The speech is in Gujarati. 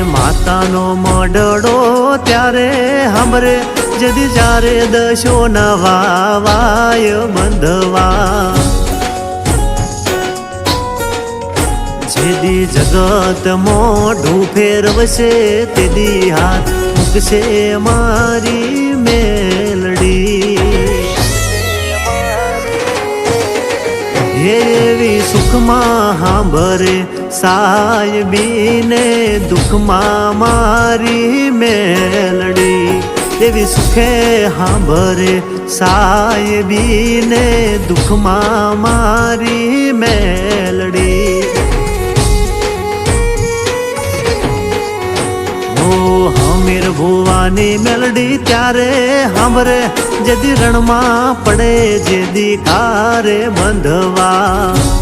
માતાનો મડડો ત્યારે સાંભરે જદી જારે દશો નવા વાય બંધવા જેદી જગત મોઢું ફેરવશે તેદી હાથ મૂકશે મારી મેલડી એવી સુખમાં સાંભરે સાહેબીને દુઃખમાં મારી મેલડી એવી સુખે સાંભરે સાહેબીને દુઃખમાં મારી મેલડી હમીર ભુવાની મેલડી ત્યારે સાંભરે જેદી રણમાં પડે જેદી કારે બંધવા